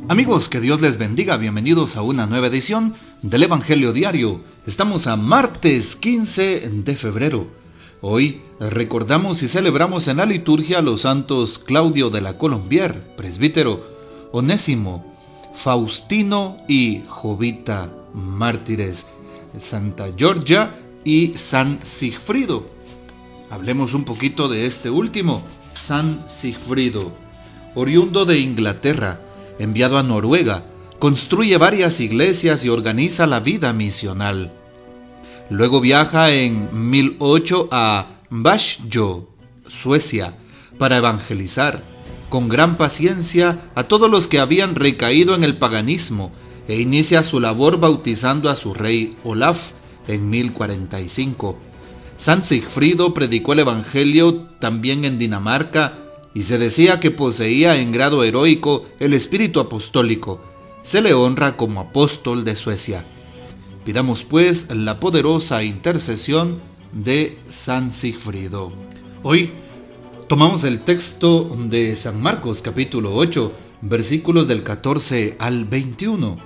Amigos, que Dios les bendiga, bienvenidos a una nueva edición del Evangelio Diario. Estamos a martes 15 de febrero. Hoy recordamos y celebramos en la liturgia a los santos Claudio de la Colombier, presbítero, Onésimo, Faustino y Jovita, mártires, Santa Georgia y San Sigfrido. Hablemos un poquito de este último, San Sigfrido, oriundo de Inglaterra, enviado a Noruega, construye varias iglesias y organiza la vida misional. Luego viaja en 1008 a Växjö, Suecia, para evangelizar, con gran paciencia, a todos los que habían recaído en el paganismo, e inicia su labor bautizando a su rey Olaf en 1045. San Sigfrido predicó el evangelio también en Dinamarca, y se decía que poseía en grado heroico el espíritu apostólico. Se le honra como apóstol de Suecia. Pidamos pues la poderosa intercesión de San Sigfrido. Hoy tomamos el texto de San Marcos capítulo 8, versículos del 14 al 21.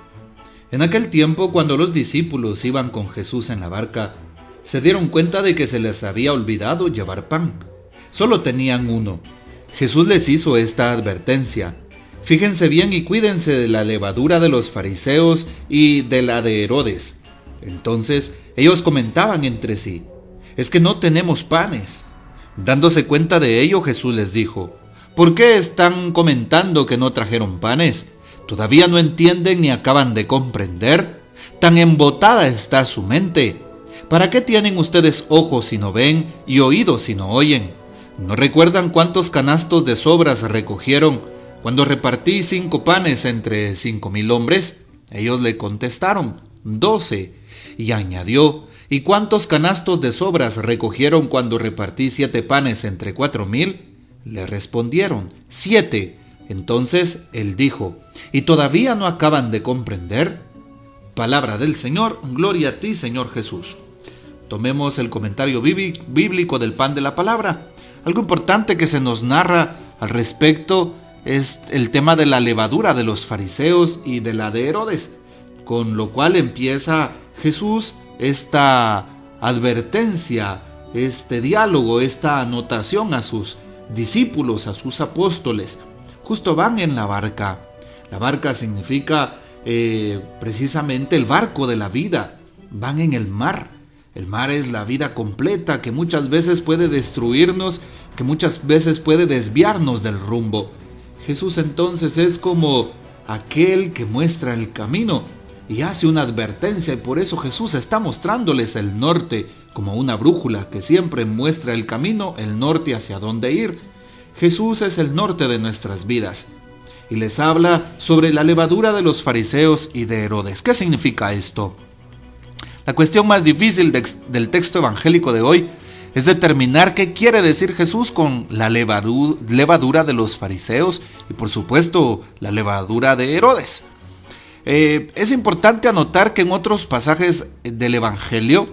En aquel tiempo, cuando los discípulos iban con Jesús en la barca, se dieron cuenta de que se les había olvidado llevar pan. Solo tenían uno. Jesús les hizo esta advertencia: fíjense bien y cuídense de la levadura de los fariseos y de la de Herodes. Entonces ellos comentaban entre sí: es que no tenemos panes. Dándose cuenta de ello, Jesús les dijo: ¿por qué están comentando que no trajeron panes? ¿Todavía no entienden ni acaban de comprender? Tan embotada está su mente. ¿Para qué tienen ustedes ojos si no ven y oídos si no oyen? ¿No recuerdan cuántos canastos de sobras recogieron cuando repartí 5 panes entre 5,000 hombres? Ellos le contestaron: 12. Y añadió: ¿y cuántos canastos de sobras recogieron cuando repartí 7 panes entre 4,000? Le respondieron: 7. Entonces él dijo: ¿y todavía no acaban de comprender? Palabra del Señor, gloria a ti, Señor Jesús. Tomemos el comentario bíblico del pan de la palabra. Algo importante que se nos narra al respecto es el tema de la levadura de los fariseos y de la de Herodes, con lo cual empieza Jesús esta advertencia, este diálogo, esta anotación a sus discípulos, a sus apóstoles. Justo van en la barca. La barca significa precisamente el barco de la vida. Van en el mar. El mar es la vida completa, que muchas veces puede destruirnos, que muchas veces puede desviarnos del rumbo. Jesús entonces es como aquel que muestra el camino y hace una advertencia, y por eso Jesús está mostrándoles el norte, como una brújula que siempre muestra el camino, el norte hacia dónde ir. Jesús es el norte de nuestras vidas. Y les habla sobre la levadura de los fariseos y de Herodes. ¿Qué significa esto? La cuestión más difícil del texto evangélico de hoy es determinar qué quiere decir Jesús con la levadura de los fariseos y, por supuesto, la levadura de Herodes. Es importante anotar que en otros pasajes del evangelio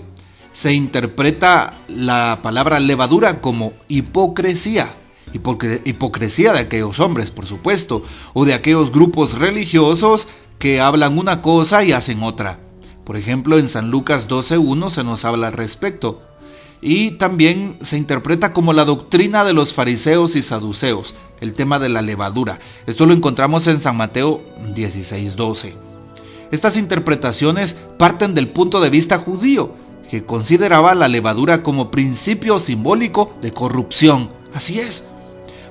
se interpreta la palabra levadura como hipocresía. Hipocresía de aquellos hombres, por supuesto, o de aquellos grupos religiosos que hablan una cosa y hacen otra. Por ejemplo, en San Lucas 12:1 se nos habla al respecto. Y también se interpreta como la doctrina de los fariseos y saduceos, el tema de la levadura. Esto lo encontramos en San Mateo 16:12. Estas interpretaciones parten del punto de vista judío, que consideraba la levadura como principio simbólico de corrupción. Así es.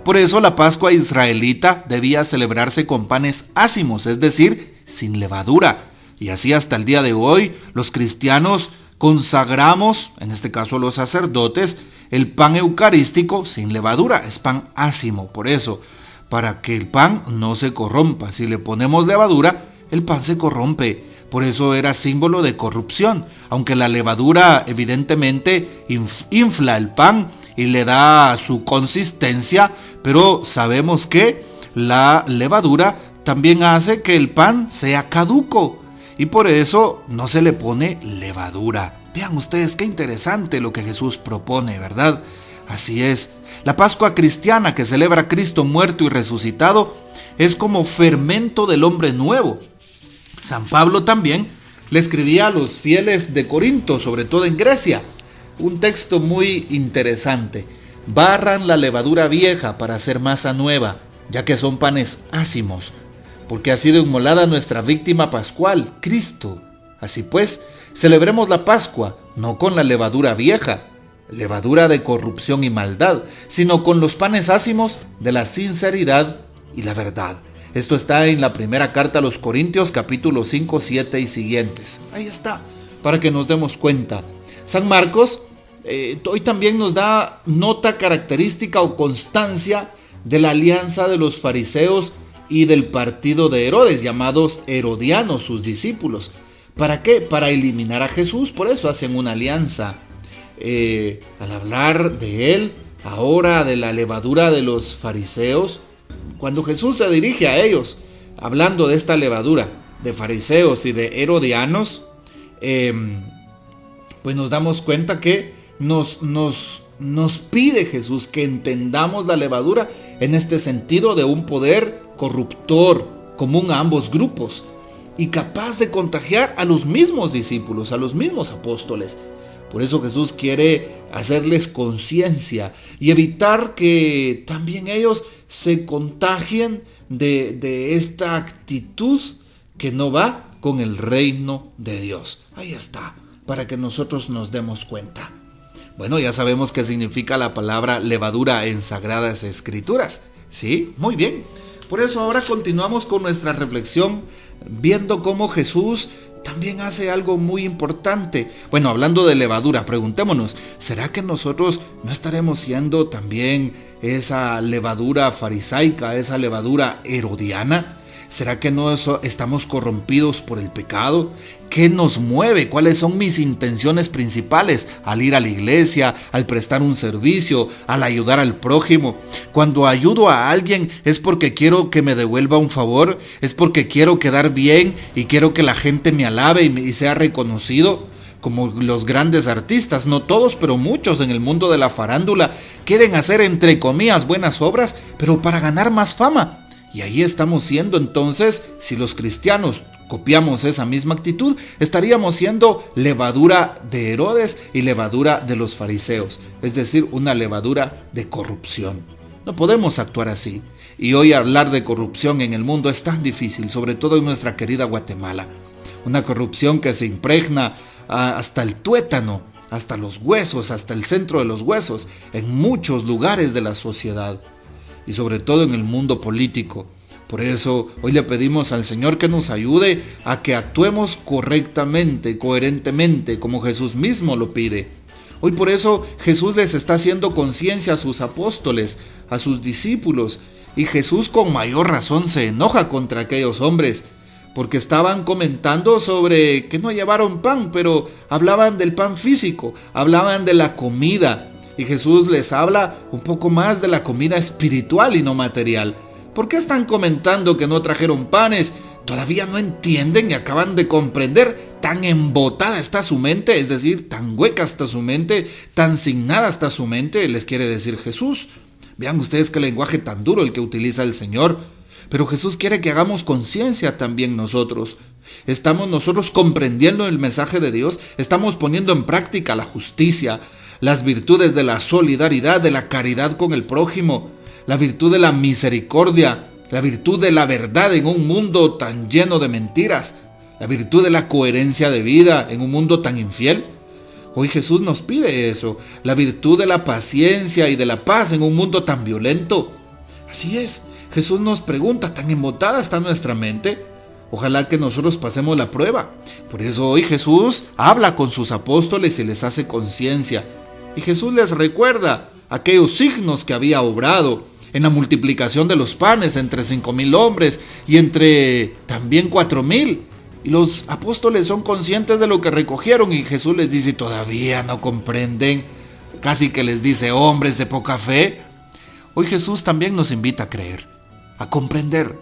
Por eso la Pascua israelita debía celebrarse con panes ácimos, es decir, sin levadura. Y así hasta el día de hoy, los cristianos consagramos, en este caso los sacerdotes, el pan eucarístico sin levadura, es pan ácimo. Por eso, para que el pan no se corrompa, si le ponemos levadura, el pan se corrompe. Por eso era símbolo de corrupción, aunque la levadura evidentemente infla el pan y le da su consistencia, pero sabemos que la levadura también hace que el pan sea caduco. Y por eso no se le pone levadura. Vean ustedes qué interesante lo que Jesús propone, ¿verdad? Así es. La Pascua cristiana que celebra a Cristo muerto y resucitado es como fermento del hombre nuevo. San Pablo también le escribía a los fieles de Corinto, sobre todo en Grecia, un texto muy interesante. Barran la levadura vieja para hacer masa nueva, ya que son panes ácimos, porque ha sido inmolada nuestra víctima pascual, Cristo. Así pues, celebremos la Pascua, no con la levadura vieja, levadura de corrupción y maldad, sino con los panes ácimos de la sinceridad y la verdad. Esto está en la primera carta a los Corintios, capítulo 5, 7 y siguientes. Ahí está, para que nos demos cuenta. San Marcos hoy también nos da nota característica o constancia de la alianza de los fariseos y del partido de Herodes, llamados herodianos, sus discípulos. ¿Para qué? Para eliminar a Jesús, por eso hacen una alianza. Al hablar de él, ahora de la levadura de los fariseos, cuando Jesús se dirige a ellos, hablando de esta levadura de fariseos y de herodianos, pues nos damos cuenta que nos pide Jesús que entendamos la levadura en este sentido de un poder corruptor común a ambos grupos y capaz de contagiar a los mismos discípulos, a los mismos apóstoles. Por eso Jesús quiere hacerles conciencia y evitar que también ellos se contagien de esta actitud que no va con el reino de Dios. Ahí está, para que nosotros nos demos cuenta. Bueno, ya sabemos qué significa la palabra levadura en Sagradas Escrituras. ¿Sí? Muy bien. Por eso ahora continuamos con nuestra reflexión, viendo cómo Jesús también hace algo muy importante. Bueno, hablando de levadura, preguntémonos, ¿será que nosotros no estaremos siendo también esa levadura farisaica, esa levadura herodiana? ¿Será que no estamos corrompidos por el pecado? ¿Qué nos mueve? ¿Cuáles son mis intenciones principales al ir a la iglesia, al prestar un servicio, al ayudar al prójimo? Cuando ayudo a alguien, ¿es porque quiero que me devuelva un favor? ¿Es porque quiero quedar bien y quiero que la gente me alabe y sea reconocido? Como los grandes artistas, no todos, pero muchos en el mundo de la farándula quieren hacer entre comillas buenas obras, pero para ganar más fama. Y ahí estamos siendo entonces, si los cristianos copiamos esa misma actitud, estaríamos siendo levadura de Herodes y levadura de los fariseos, es decir, una levadura de corrupción. No podemos actuar así. Y hoy hablar de corrupción en el mundo es tan difícil, sobre todo en nuestra querida Guatemala. Una corrupción que se impregna hasta el tuétano, hasta los huesos, hasta el centro de los huesos, en muchos lugares de la sociedad. Y sobre todo en el mundo político. Por eso hoy le pedimos al Señor que nos ayude a que actuemos correctamente, coherentemente, como Jesús mismo lo pide. Hoy por eso Jesús les está haciendo conciencia a sus apóstoles, a sus discípulos, y Jesús con mayor razón se enoja contra aquellos hombres, porque estaban comentando sobre que no llevaron pan, pero hablaban del pan físico, hablaban de la comida. Y Jesús les habla un poco más de la comida espiritual y no material. ¿Por qué están comentando que no trajeron panes? Todavía no entienden y acaban de comprender. Tan embotada está su mente, es decir, tan hueca está su mente, tan signada está su mente, les quiere decir Jesús. Vean ustedes qué lenguaje tan duro el que utiliza el Señor. Pero Jesús quiere que hagamos conciencia también nosotros. Estamos nosotros comprendiendo el mensaje de Dios, estamos poniendo en práctica la justicia, las virtudes de la solidaridad, de la caridad con el prójimo, la virtud de la misericordia, la virtud de la verdad en un mundo tan lleno de mentiras, la virtud de la coherencia de vida en un mundo tan infiel. Hoy Jesús nos pide eso, la virtud de la paciencia y de la paz en un mundo tan violento. Así es, Jesús nos pregunta, ¿tan embotada está nuestra mente? Ojalá que nosotros pasemos la prueba. Por eso hoy Jesús habla con sus apóstoles y les hace conciencia. Y Jesús les recuerda aquellos signos que había obrado en la multiplicación de los panes entre 5,000 hombres y entre también 4,000. Y los apóstoles son conscientes de lo que recogieron y Jesús les dice, todavía no comprenden. Casi que les dice, hombres de poca fe. Hoy Jesús también nos invita a creer, a comprender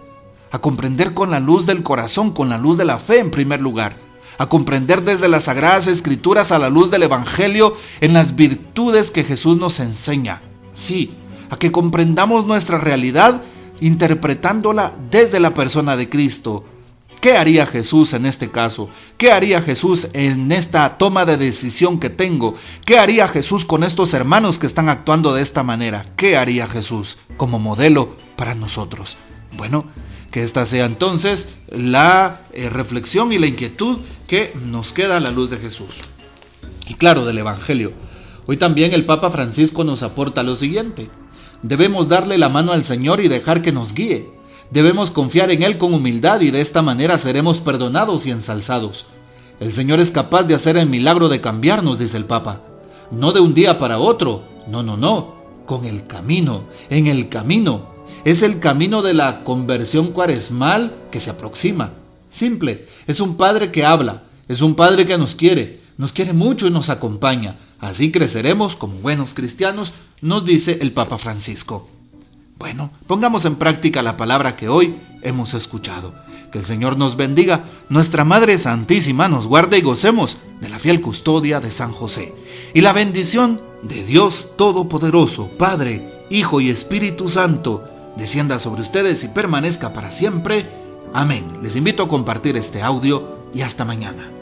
con la luz del corazón, con la luz de la fe en primer lugar. A comprender desde las Sagradas Escrituras a la luz del Evangelio en las virtudes que Jesús nos enseña. Sí, a que comprendamos nuestra realidad interpretándola desde la persona de Cristo. ¿Qué haría Jesús en este caso? ¿Qué haría Jesús en esta toma de decisión que tengo? ¿Qué haría Jesús con estos hermanos que están actuando de esta manera? ¿Qué haría Jesús como modelo para nosotros? Bueno, que esta sea entonces la reflexión y la inquietud que nos queda a la luz de Jesús. Y claro, del Evangelio. Hoy también el Papa Francisco nos aporta lo siguiente: debemos darle la mano al Señor y dejar que nos guíe. Debemos confiar en Él con humildad y de esta manera seremos perdonados y ensalzados. El Señor es capaz de hacer el milagro de cambiarnos, dice el Papa. No de un día para otro, no, con el camino, en el camino. Es el camino de la conversión cuaresmal que se aproxima. Simple, es un Padre que habla, es un Padre que nos quiere mucho y nos acompaña. Así creceremos como buenos cristianos, nos dice el Papa Francisco. Bueno, pongamos en práctica la palabra que hoy hemos escuchado. Que el Señor nos bendiga, nuestra Madre Santísima nos guarde y gocemos de la fiel custodia de San José. Y la bendición de Dios Todopoderoso, Padre, Hijo y Espíritu Santo, descienda sobre ustedes y permanezca para siempre. Amén. Les invito a compartir este audio y hasta mañana.